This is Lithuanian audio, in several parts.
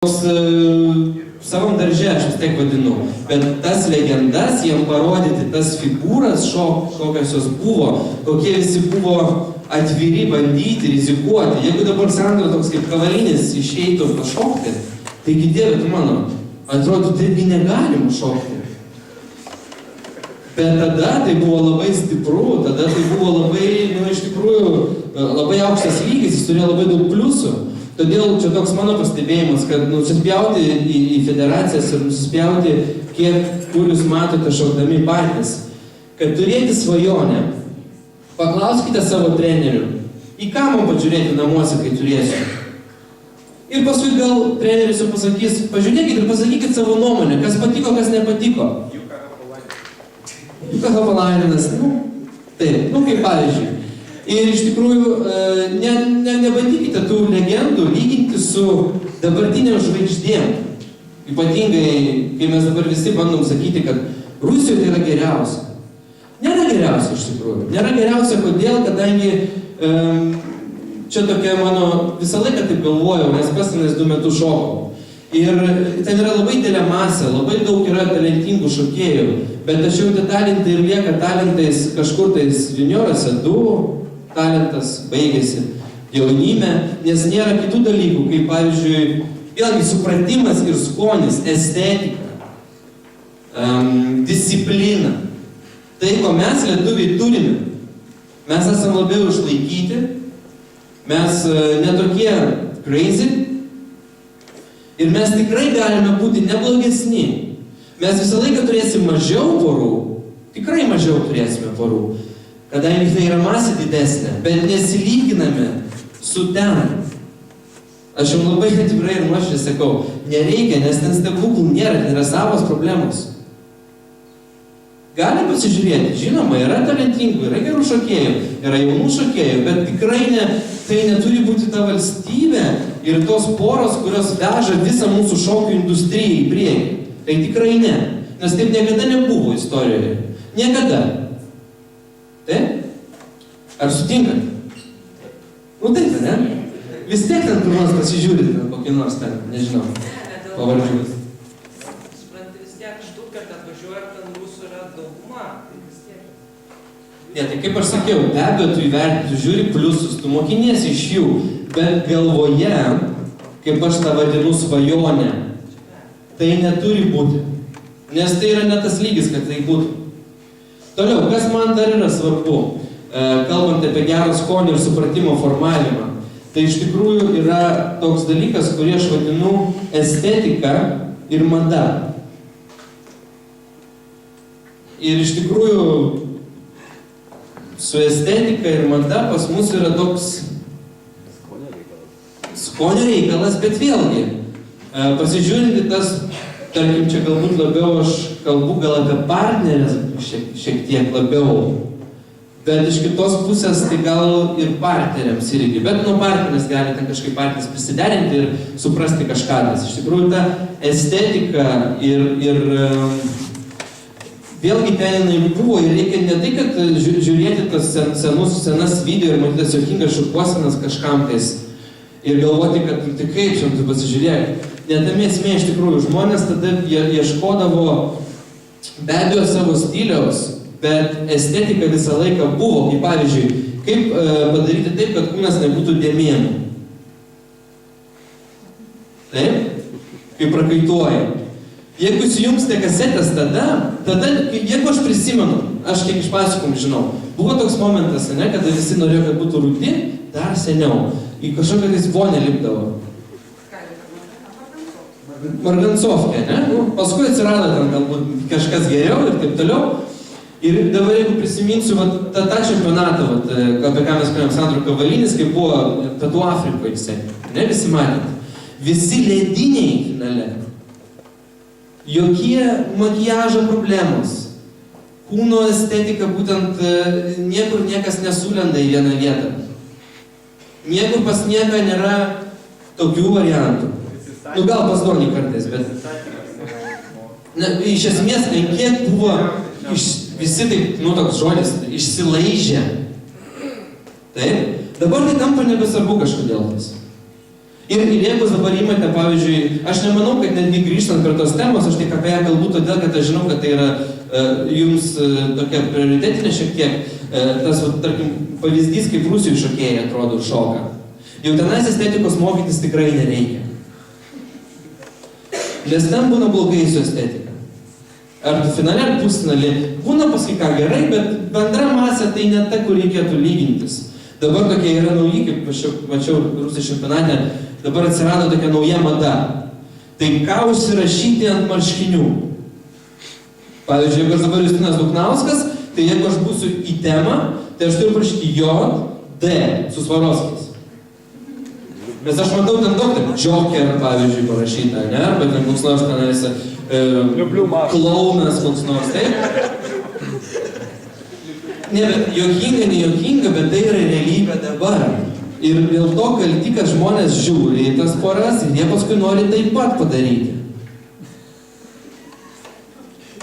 Savam darže aš vis tiek vadinu, bet tas legendas, jiem parodyti tas figūras, kokios jos buvo, kokie visi buvo atviri, bandyti, rizikuoti. Jeigu dabar Sandra toks kaip kavalinis išeitų pašokti, taigi Dieve, tu mano, atrodo, taigi negalim šokti. Bet tada tai buvo labai stipru, tada tai buvo labai, iš tikrųjų, labai aukštas lygis, jis turėjo labai daug pliusų. Todėl čia toks mano pastebėjimas, kad nusispjauti į federacijas ir nusispjauti, kur jūs matote šaukdami patys, kad turėti svajonę, paklauskite savo trenerių, į ką man pažiūrėti namuose, kai turėsiu. Ir paskui gal treneris jau pasakys, pažiūrėkit ir pasakykit savo nuomonę, kas patiko, kas nepatiko. Juka Hapalaininas, taip, kaip pavyzdžiui. Ir iš tikrųjų, nebandykite tų legendų lyginti su dabartiniam žvaigždėm. Ypatingai, kai mes dabar visi bandom sakyti, kad Rusijoje tai yra geriausia. Nėra geriausia iš tikrųjų. Nėra geriausia, kodėl, kadangi čia tokia mano, visą laiką taip galvojau, nes pasinės 2 metus šokau. Ir ten yra labai didelė masė, labai daug yra talentingų šokėjų, bet tačiau tie talentai ir lieka talentais kažkur tais juniorose, 2 talentas baigėsi jaunime, nes nėra kitų dalykų, kaip pavyzdžiui, vėlgi supratimas ir skonis, estetika, disciplina. Tai, ko mes lietuviai turime, mes esame labiau išlaikyti, mes netokie crazy ir mes tikrai galime būti neblogesni. Mes visą laiką turėsime mažiau porų, tikrai mažiau turėsime porų, kadangi tai yra masė didesnė, bet nesilyginame su ten. Aš jau labai atvirai ir nuoširdžiai sakau, nereikia, nes ten stebuklų nėra, ten yra savos problemos. Gali pasižiūrėti, žinoma, yra talentingų, yra gerų šokėjų, yra jaunų šokėjų, bet tikrai tai neturi būti ta valstybė ir tos poros, kurios veža visą mūsų šokių industriją į priekį. Tai tikrai ne, nes taip niekada nebuvo istorijoje. Niekada. Taip? Ar sutinkat? Taip, ne? Vis tiek ten kur nors pasižiūrit, kokį nors ten, nežinau, pavardžius. Supranti, vis tiek Štutgarte atvažiuoja, ten rusų yra dauguma, tai vis tiek. Ne, tai kaip aš sakiau, be abejo, tu įvertinti, tu žiūri pliusus, tu mokiniesi iš jų, bet galvoje, kaip aš tą vadinu svajonę, tai neturi būti, nes tai yra ne tas lygis, kad tai būtų. Toliau, kas man dar yra svarbu, kalbant apie gerą skonį ir supratimo formavimą, tai iš tikrųjų yra toks dalykas, kurį aš vadinu estetika ir mada. Ir iš tikrųjų su estetika ir mada pas mus yra toks skonio reikalas, bet vėlgi, pasižiūrinti tas, tarkim, čia galbūt labiau aš kalbu gal apie partnerės šiek tiek labiau, bet iš kitos pusės tai gal ir partneriams irgi, bet nuo partnerės gali ten kažkaip partneris prisiderinti ir suprasti kažką, nes iš tikrųjų ta estetika ir vėlgi ten jinai buvo ir reikia ne tai, kad žiūrėti tas senas video ir matytas juokingas šukuosenas kažkam tais ir galvoti, kad tai kaip čia tu pasižiūrėk. Netame esmė iš tikrųjų, žmonės tada ieškodavo be abejo savo stiliaus, bet estetika visą laiką buvo, kaip pavyzdžiui, kaip padaryti taip, kad kūnas nebūtų dėmėnų. Taip? Kaip prakaituoja. Jeigu įsijungsite kasetės tada, jeigu aš prisimenu, aš kiek iš pasakomų žinau, buvo toks momentas, ne, kada visi norėjo, kad būtų rūti, dar seniau, į kažkokią tais vonę lipdavo. Margancovkė, ne? Paskui atsirado ten galbūt kažkas geriau ir taip toliau. Ir dabar jeigu prisiminsiu tą čempionatą, apie ką mes kalbėjom, Sandro Kavalinis, kai buvo Pietų Afrikoje jisai, ne visi matėt. Visi lediniai finale. Jokie makiažo problemos. Kūno estetika būtent niekur niekas nesulenda į vieną vietą. Niekur pas nieką nėra tokių variantų. Gal pas Donį kartais, bet... Iš esmės, kiek buvo visi taip, toks žodis, išsilaižę. Taip? Dabar tai tampa nebesvarbu kažkodėl tas. Ir jeigu dabar įmate, pavyzdžiui, aš nemanau, kad netgi grįžtant prie tos temos, aš tik apie ją kalbu todėl, kad aš žinau, kad tai yra jums tokia prioritetinė šiek tiek, tas, tarkim, pavyzdys, kaip Rusijų šokėjai atrodo šoka. Jau tenais estetikos mokytis tikrai nereikia. Nes ten būna blogai su estetika. Ar tu finale, ar pusfinalį, būna paskui ką gerai, bet bendra masė tai ne ta, kur reikėtų lygintis. Dabar tokie yra nauji, kaip aš mačiau Rusijos čempionate, dabar atsirado tokia nauja mada. Tai ką užsirašyti ant marškinių? Pavyzdžiui, jeigu aš dabar Justinas Duknauskas, tai jeigu aš būsiu į temą, tai aš turiu parašyti J, D su Svarovskis. Nes aš matau ten daug, ten Joker, pavyzdžiui, parašyta, ne? Bet ten koks nors tenais klaunas, koks nors, taip? Ne, bet juokinga, bet tai yra realybė dabar. Ir dėl to kalti, kad žmonės žiūri į tas poras ir jie paskui nori taip pat padaryti.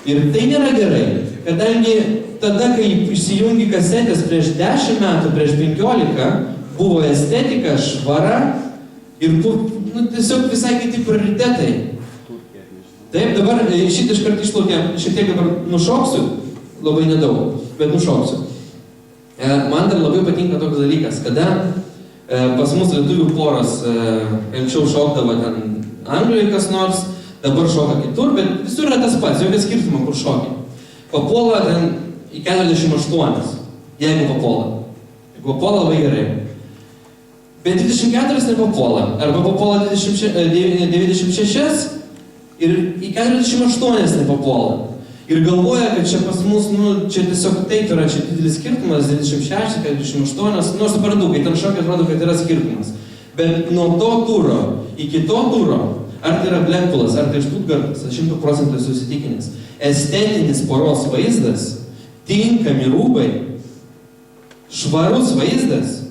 Ir tai nėra gerai, kadangi tada, kai išsijungi kasetės prieš 10 metų, prieš 15, buvo estetika, švara ir tiesiog visai kiti prioritetai. Taip, dabar šitą iškart išplaukė, šiek tiek dabar nušoksiu, labai nedaug, bet nušoksiu. Man dar labai patinka toks dalykas, kada pas mus lietuvių poros anksčiau šokdavo ten Anglijoje kas nors, dabar šoka kitur, bet visur yra tas pats, jokia skirtumo, kur šokia. Papuola ten į 48, jeigu papuola. Jeigu papuola, labai gerai. Bet 24 nepapuola, arba papuola 96 ir į 48 nepapuola. Ir galvoja, kad čia pas mus, čia tiesiog taip yra, čia didelis skirtumas, 26, 48, nors suprantu, kai ten šokia, atrodo, kad yra skirtumas. Bet nuo to turo iki to turo, ar tai yra Blackpoolas, ar tai Stuttgartas, 100% susitikinęs, estetinis poros vaizdas, tinkami rūbai, švarus vaizdas,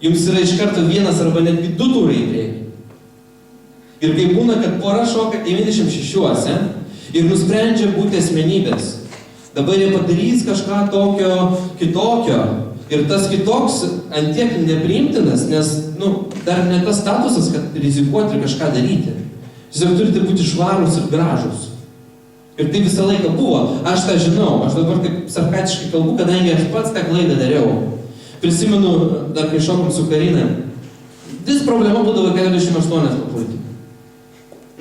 jums yra iš karto vienas arba netgi 2 turai į priekį. Ir kai būna, kad pora šoka 96 ir nusprendžia būti asmenybės, dabar jie padarys kažką tokio kitokio. Ir tas kitoks antiek nepriimtinas, nes, dar ne tas statusas, kad rizikuoti ir kažką daryti. Tiesiog turite būti švarūs ir gražūs. Ir tai visą laiką buvo. Aš tą žinau, aš dabar taip sarkatiškai kalbu, kadangi aš pats tą klaidą dariau. Prisimenu, dar kai šokom su Karina, vis problema būdavo 48 papulti.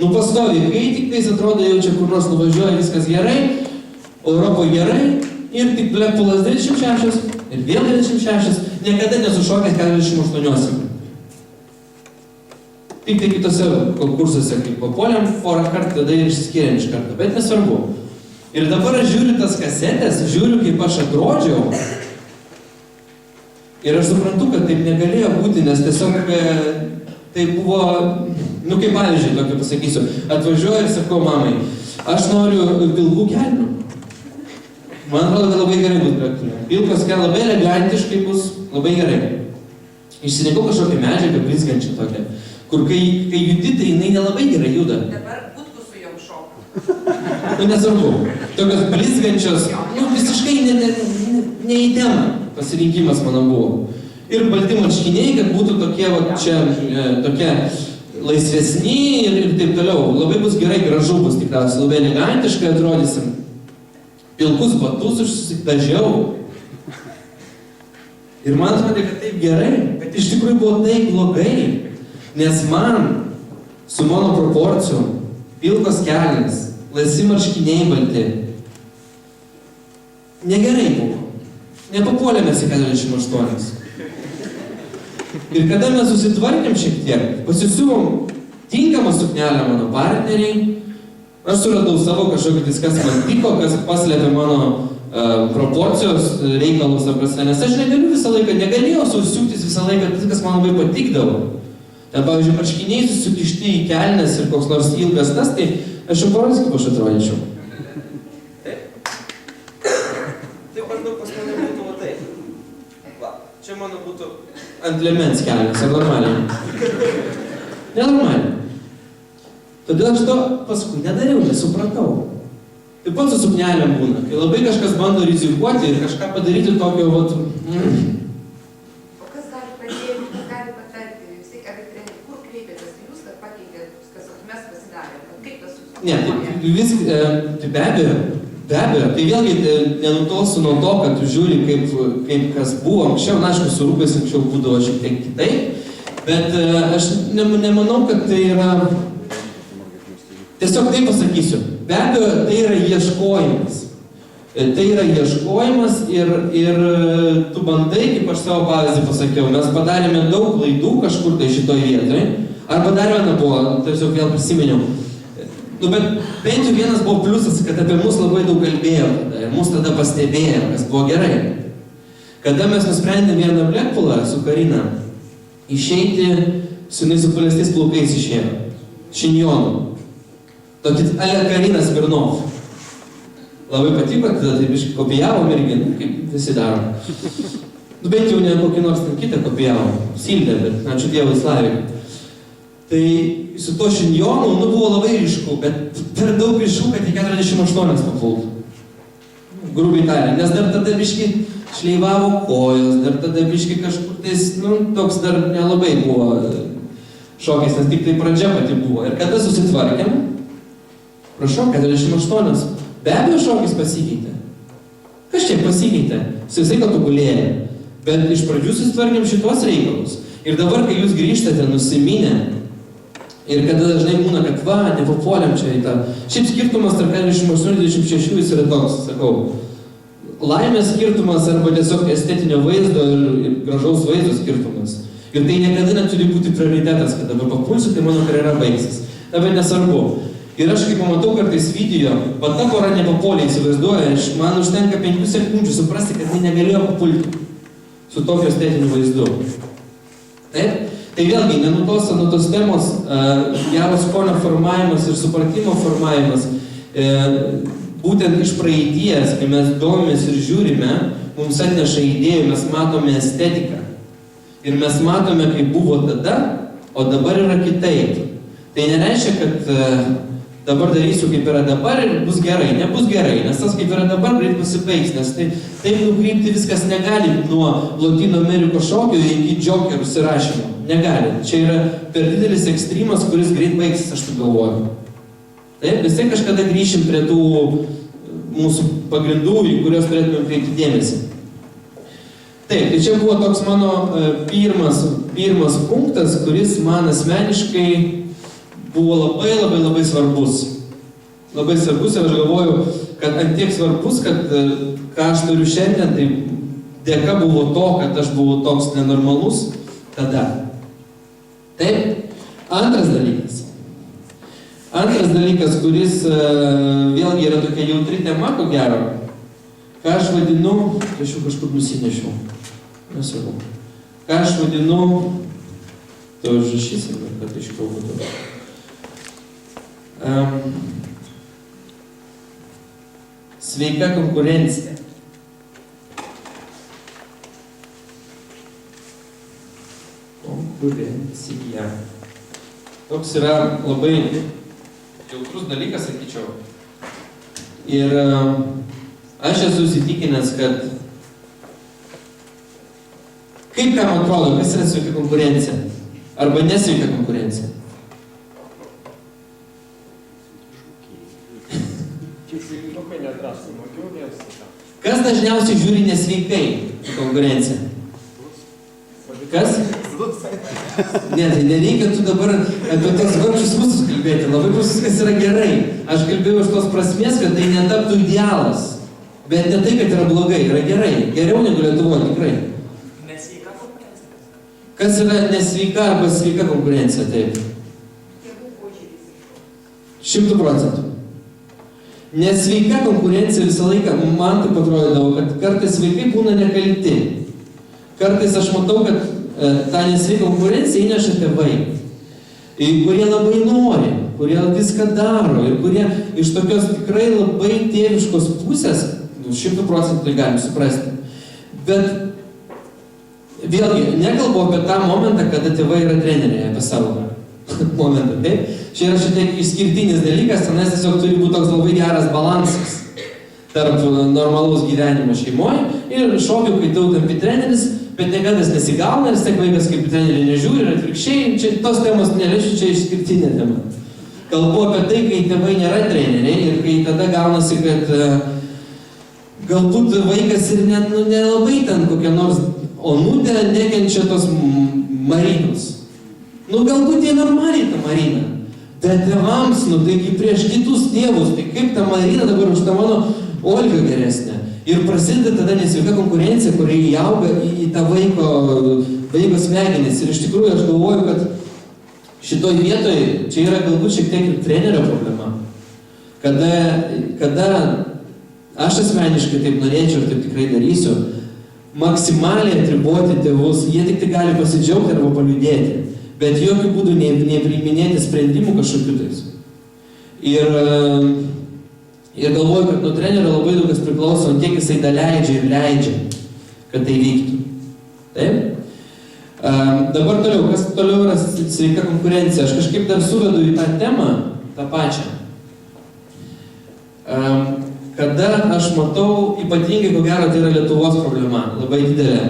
Pastoviai, kai tik tais atrodo jau čia kur nors nuvažiuoja, viskas gerai, Europoje gerai, ir tik Blackpoolas 96, ir vėl 96, niekada nesušokęs 48. Tik tai kitose konkursuose, kaip papuolėm porą kartų, tada ir išsiskyrėm iš karto, bet nesvarbu. Ir dabar aš žiūriu tas kasetės, žiūriu, kaip aš atrodžiau, ir aš suprantu, kad taip negalėjo būti, nes tiesiog tai buvo, kaip pavyzdžiui, tokį pasakysiu, atvažiuoju ir sakau mamai, aš noriu pilkų kelnių. Man atrodo, kad labai gerai bus Blackpool'e. Pilkos kelnių labai elegantiškai bus, labai gerai. Išsirinkau kažkokią medžiagą blizgančią tokią, kur kai judi, tai jinai nelabai gerai juda. Dabar būtų su jom šoka. Nesvarbu. Tokios blizgančios, visiškai ne į temą pasirinkimas mano buvo. Ir balti marškiniai, kad būtų tokie, čia, tokie laisvesni ir taip toliau. Labai bus gerai, gražu bus tikriausiai, labai elegantiškai atrodysim. Pilkus batus užsidažiau. Ir man atrodė, kad taip gerai, bet iš tikrųjų buvo taip blogai, nes man su mano proporcijom pilkos kelnės, laisvi marškiniai balti, negerai buvo. Nepapuolėmės į 48. Ir kada mes susitvarkėm šiek tiek, pasisiuvom tinkamą suknelę mano partneriai, aš suradau savo kažkokį kas man tiko, kas paslėpė mano proporcijos reikalus, nes aš negalėjau susiūktis visą laiką, tai kas man labai patikdavo. Ten, pavyzdžiui, marškiniai susikišti į kelnes ir koks nors ilgas tas, tai aš jau parodys, kaip aš atrodyčiau. Taip maždaug pas mane būtų va taip. Va, čia mano būtų ant liemens kelnes, ar normaliai? Nenormaliai. Todėl aš to paskui nedariau, nesupratau. Taip pat su suknelėm būna, kai labai kažkas bando rizikuoti ir kažką padaryti tokio, O kas gali padėti, kas gali patarti, vis tiek abi treneris Ne, tai be abejo, tai vėlgi nenutolsiu nuo to, kad tu žiūri, kaip kas buvo anksčiau, na, aišku, su rūpais anksčiau būdavo šiek tiek kitaip, bet aš nemanau, kad tai yra, tiesiog taip pasakysiu, be abejo, tai yra ieškojimas. Tai yra ieškojimas ir tu bandai, kaip aš savo pavyzdį pasakiau, mes padarėme daug klaidų kažkur tai šitoj vietoj, arba dar viena buvo, tiesiog vėl prisiminiau. Nu, bet bent jau vienas buvo pliusas, kad apie mus labai daug kalbėjo tada, ir mus tada pastebėjo, kas buvo gerai. Kada mes nusprendėm vieną Blackpoolą su Karina išeiti, su paliestais plaukais išėjo, šinjonu. Tokį Karina Smirnov. Labai patiko, tada taip iškai kopijavo merginą, kaip visi daro. Nu, bent jau ne kokį nors kitą kopijavo, Sildę, bet ačiū Dievui Slavikai. Tai su to šinjonu, nu, buvo labai ryšku, bet per daug ryšku, kad į 48 papultų. Grubiai tariant, nes dar tada biški šleivavo kojos, dar tada biški kažkur tais, nu, toks dar nelabai buvo šokis, nes tik tai pradžia pati buvo. Ir kada susitvarkėm, prašau, 48, be abejo šokis pasikeitė. Kažkiek pasikeitė, visai gal tobulėja, bet iš pradžių susitvarkėm šitos reikalus. Ir dabar, kai jūs grįžtate nusiminę, ir kada dažnai būna, kad va, nepapuoliam čia į tą. Šiaip skirtumas tarp 48-26 jis yra toks, sakau, laimės skirtumas arba tiesiog estetinio vaizdo ir gražaus vaizdo skirtumas. Ir tai niekada neturi būti prioritetas, kad dabar papulsiu, tai mano karjera baigsis. Na, bet nesvarbu. Ir aš, kai pamatau kartais video, va ta pora nepapuolė, įsivaizduoja, man užtenka 5 sekundžių suprasti, kad jie negalėjo papulti su tokiu estetiniu vaizdu. Taip? Tai vėlgi, nenutolsta nuo tos temos, gero skonio formavimas ir supratimo formavimas, būtent iš praeities, kai mes domimės ir žiūrime, mums atneša idėjų, mes matome estetiką. Ir mes matome, kaip buvo tada, o dabar yra kitaip. Tai nereiškia, kad dabar darysiu kaip yra dabar ir bus gerai. Nebus gerai, nes tas kaip yra dabar greit pasibaigs, nes taip nukreipti viskas negali nuo Lotynų Amerikos šokio iki džokerų įsirašymo. Negali. Čia yra per didelis ekstremas, kuris greit baigsis, aš taip galvoju. Taip, visi kažkada grįšim prie tų mūsų pagrindų, į kurios turėtume kreipti dėmesį. Taip, tai čia buvo toks mano pirmas punktas, kuris man asmeniškai buvo labai svarbus. Labai svarbus ir aš galvoju, kad antiek svarbus, kad ką aš turiu šiandien, tai dėka buvo to, kad aš buvau toks nenormalus tada. Taip, antras dalykas, kuris vėlgi yra tokia jautri tema, ko gero, ką aš vadinu, aš jau kažkur nusinešiau, nesvarbu, ką aš vadinu, to užrašysim, kad aiškiau būtų. Sveika konkurencija. Konkurencija. Toks yra labai jautrus dalykas, sakyčiau. Ir aš esu įsitikinęs, kad kaip kam atrodo, kas yra sveika konkurencija? Arba nesveika konkurencija? Kas dažniausiai žiūri nesveikai į konkurenciją? Kas? Ne, tai nereikia tu dabar apie tos vargšus rusus kalbėti. Labai viskas yra gerai. Aš kalbėjau iš tos prasmės, kad tai netaptų idealas. Bet ne tai, kad yra blogai, yra gerai. Geriau negu Lietuvoje, tikrai. Nesveika konkurencija. Kas yra nesveika arba sveika konkurencija, taip? 100%. Nesveika konkurencija visą laiką, man taip atrodydavo, kad kartais vaikai būna nekalti. Kartais aš matau, kad tą nesveiką konkurenciją įneša tėvai, kurie labai nori, kurie viską daro ir kurie iš tokios tikrai labai tėviškos pusės, 100% tai galim suprasti. Bet vėlgi, nekalbu apie tą momentą, kada tėvai yra treneriai, apie savo momentą, taip? Čia yra šitiek išskirtinis dalykas, tenais tiesiog turi būti toks labai geras balansas tarp normalaus gyvenimo šeimoje ir šokių, kai tu tampi treneris, bet niekada nesigauna ir tiek vaikas kaip treneriai nežiūri ir atvirkščiai, čia tos temos neliešiu, čia išskirtinė tema. kalbu apie tai, kai tėvai nėra treneriai ir kai tada gaunasi, kad galbūt vaikas ir nelabai ten kokia nors onutė nekenčia tos Marinos. Galbūt jie normaliai tą Mariną. Bet tėvams, taigi prieš kitus tėvus, tai kaip ta Marina dabar už tą mano Olga geresnė. Ir prasideda tada nesveika konkurencija, kuri įauga į tą vaiko smegenis. Ir iš tikrųjų aš galvoju, kad šitoj vietoj čia yra galbūt šiek tiek ir trenerio problema. Kada aš asmeniškai taip norėčiau ir taip tikrai darysiu, maksimaliai atriboti tėvus, jie tik tai gali pasidžiaugti arba paliūdėti, bet jokių būdų nepriiminėti sprendimų kažkokiu tais. Ir galvoju, kad nuo trenerio labai daug kas priklauso, ant kiek jisai leidžia ir leidžia, kad tai vyktų. Taip? Dabar toliau, kas toliau yra sveika konkurencija? Aš kažkaip dar suvedu į tą temą, tą pačią. Kada aš matau, ypatingai, ko gero, tai yra Lietuvos problema, labai didelė,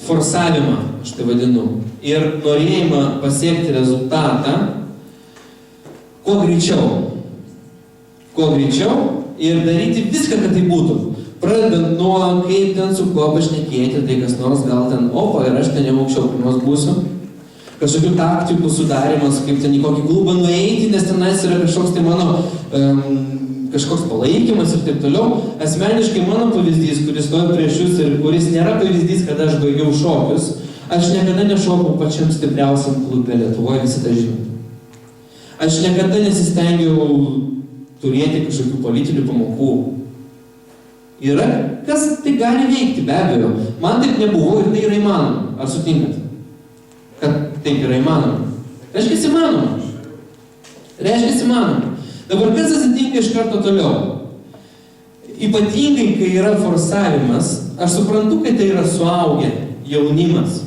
forsavimą, aš tai vadinu, ir norėjimą pasiekti rezultatą, kuo greičiau ir daryti viską, kad tai būtų. Pradedant nuo, kaip ten su kuo pašnekėti, tai kas nors gal ten, opa, ir aš ten jau aukščiau kur nors būsiu. Kažkokių taktikų sudarimas, kaip ten į kokį klubą nueiti, nes tenais yra kažkoks tai mano kažkoks palaikymas ir taip toliau. Asmeniškai mano pavyzdys, kuris stovi prieš jūs ir kuris nėra pavyzdys, kada aš baigiau šokius, aš niekada nešokau pačiam stipriausiam klube Lietuvoje, visi tą žino. Aš niekada nesistengiau turėti kažkokių politinių pamokų. Yra, kas tai gali veikti, be abejo. Man taip nebuvo ir tai yra įmanoma. Ar sutinkat? Kad taip yra įmanoma. Reiškia įmanoma. Dabar kas atsitinka iš karto toliau? Ypatingai, kai yra forsavimas, aš suprantu, kad tai yra suaugę jaunimas.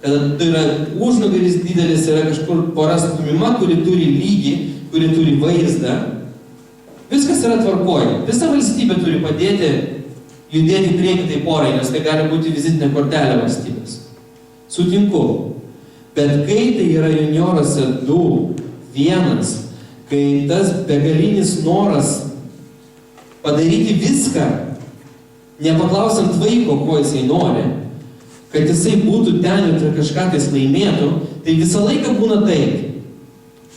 Kad tai yra užnugaris didelis, yra kažkur pora stumima, kuri turi lygį, kuri turi vaizdą. Viskas yra tvarkoje. Visa valstybė turi padėti judėti prieki tai porai, nes tai gali būti vizitinė kortelė valstybės. Sutinku. Bet kai tai yra juniorose 2, 1, kai tas begalinis noras padaryti viską, nepaklausant vaiko, ko jisai nori, kad jisai būtų ten ir kažką tais laimėtų, tai visą laiką būna taip.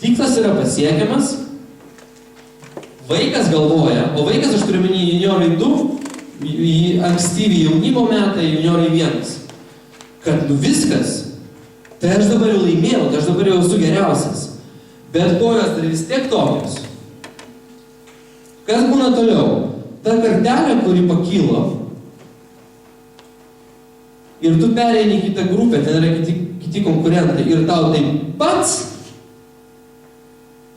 Tikslas yra pasiekiamas, vaikas galvoja, o vaikas aš turiu menį juniorai 2, ankstyvi jaunimo metai, juniorai 1, kad viskas, tai aš dabar jau laimėjau, tai aš dabar jau esu geriausias. Bet kojos tai vis tiek tokios. Kas būna toliau? Ta kartelė, kuri pakilo, ir tu pereini į kitą grupę, ten yra kiti konkurentai, ir tau tai pats,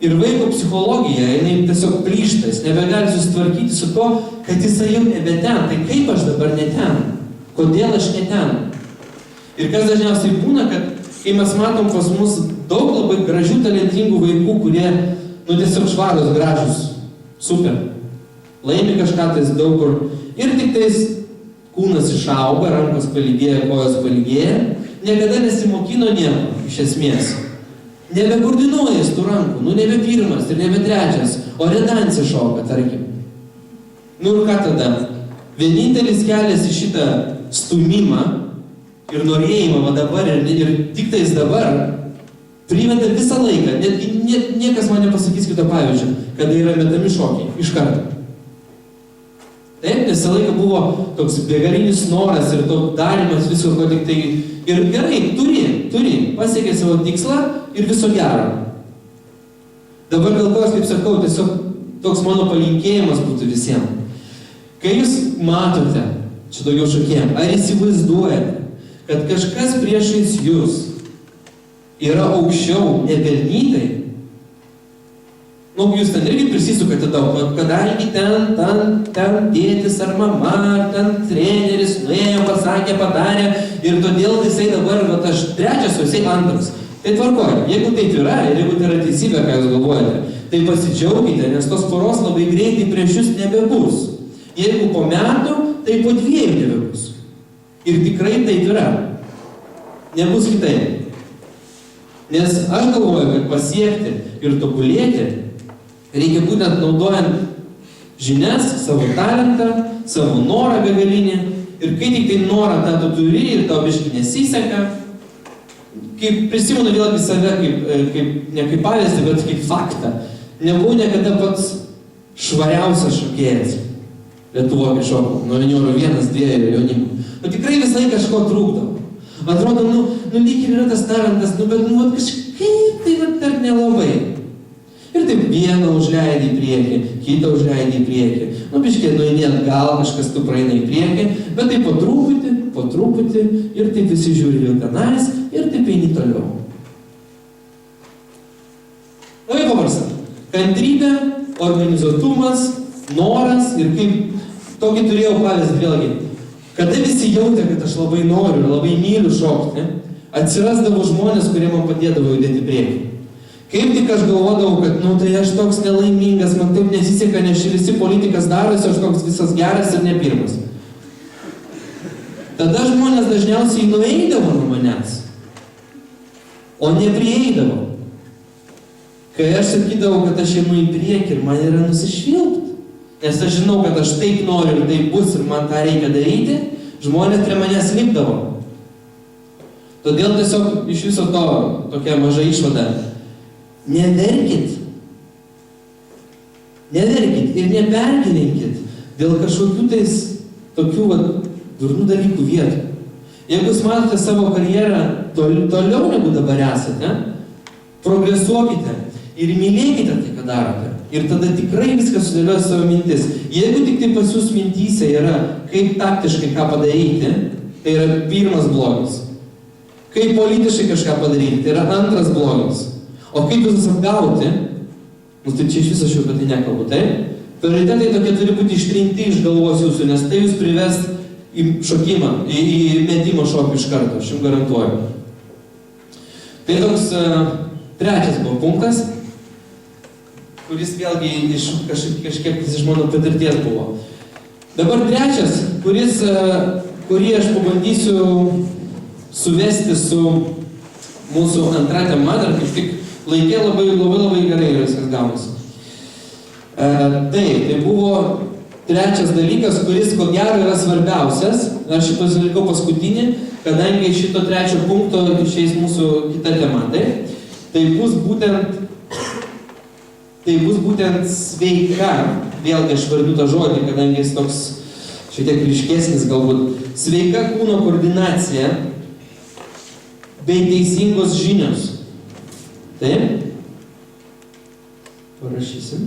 ir vaiko psichologija, jinai tiesiog plyšta, jis nebegali susitvarkyti su to, kad jisai jau nebe ten. Tai kaip aš dabar ne ten? Kodėl aš ne ten? Ir kas dažniausiai būna, kad kai mes matom pas mus daug labai gražių, talentingų vaikų, kurie, tiesiog švarus, gražus, super, laimi kažką tais daug kur, ir tik tais kūnas išauga, rankos palygėja, kojos palygėja, niekada nesimokino nieko, iš esmės. Nebekoordinuojas tų rankų, nebe pirmas ir nebe trečias, o redansį šoka, tarkim. Ir ką tada? Vienintelis kelias į šitą stumimą ir norėjimą va dabar ir tik tais dabar priveda visą laiką, netgi niekas man nepasakys kito pavyzdžio, kada yra metami šokiai, iš karto. Taip, nes visą laiką buvo toks begalinis noras ir to darimas viso, ko tik tai, ir gerai, turi, pasiekė savo tikslą ir viso gero. Dabar dėl ko aš taip sakau, tiesiog toks mano palinkėjimas būtų visiems. Kai jūs matote, čia daugiau šokėjim, ar įsivaizduojate, kad kažkas priešais jūs yra aukščiau nepelnytai, jūs ten irgi prisisukate daug, kadangi ten tėtis ar mama, ar ten treneris nuėjo, pasakė, padarė, ir todėl jisai dabar, aš trečias, o jisai antras. Tai tvarkoja, jeigu taip yra, ir jeigu tai yra teisybė, ką jūs galvojate, tai pasidžiaugite, nes tos poros labai greitai prieš jūs nebebus. Jeigu po metų, tai po 2 nebebus. Ir tikrai taip yra. Nebus kitaip. Nes aš galvoju, kad pasiekti ir tobulėti Reikia būtent naudojant žinias, savo talentą, savo norą begalinį. Ir kai tik tai norą tą tu turi ir tau biškai nesiseka, kaip prisimenu vėlgi save, ne kaip pavyzdį, bet kaip faktą. Nebuvau niekada pats švariausias šokėjas Lietuvoje, kai šokau, nuo juniorų 1-2 jaunimų. Tikrai visą laiką kažko trūkdavo. Atrodo, lyg ir yra tas talentas, bet kažkaip tai dar nelabai. Ir taip vieną užleidai į priekį, kitą užleidai į priekį. Biškiai nueini atgal, kažkas tu praeina į priekį, bet taip po truputį, ir taip visi žiūri jau tenais, ir taip eini toliau. Labai paprasta. Kantrybė, organizuotumas, noras ir kaip tokį turėjau pavyzdį vėlgi. Kada visi jautė, kad aš labai noriu ir labai myliu šokti, atsirasdavo žmonės, kurie man padėdavo judėti į priekį. Kaip tik aš galvodavau, kad, tai aš toks nelaimingas, man taip nesiseka, nes visi politikas darosi, aš toks visas geras ir ne pirmas. Tada žmonės dažniausiai nueidavo nuo manęs, o neprieidavo. Kai aš sakydavau, kad aš einu į priekį ir man yra nusišvilpt, nes aš žinau, kad aš taip noriu ir taip bus ir man tą reikia daryti, žmonės prie manęs lipdavo. Todėl tiesiog iš viso to tokia maža išvada. Neverkit ir nepergyvenkit dėl kažkokių tais tokių durnų dalykų vietų. Jeigu jūs matote savo karjerą toliau negu dabar esate, progresuokite ir mylėkite tai, ką darote. Ir tada tikrai viskas sudėlios savo mintis. Jeigu tik tai pas jūs mintyse yra, kaip taktiškai ką padaryti, tai yra pirmas blogis. Kaip politiškai kažką padaryti, tai yra antras blogis. O kaip jūs apgauti, tai čia iš viso aš jau apie tai nekalbu, taip? Prioritetai tokie turi būti ištrinti iš galvos jūsų, nes tai jūs prives į šokimą, į metimo šokį iš karto, aš jums garantuoju. Tai toks trečias buvo punktas, kuris vėlgi kažkiek iš mano patirties buvo. Dabar trečias, kurį aš pabandysiu suvesti su mūsų antra tema, dar kaip tik laikė labai gerai viskas gaunasi. Tai buvo trečias dalykas, kuris ko gero yra svarbiausias. Aš šį pasilikau paskutinį, kadangi šito trečio punkto išeis mūsų kita tema. Tai bus būtent sveika, vėlgi aš vardu tą žodį, kadangi jis toks šiek tiek ryškesnis galbūt. Sveika kūno koordinacija bei teisingos žinios. Taip? Parašysim.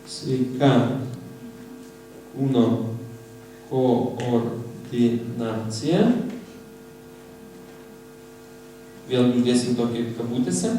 Sveika kūno koordinacija. Vėl uždėsim tokį kabutėse.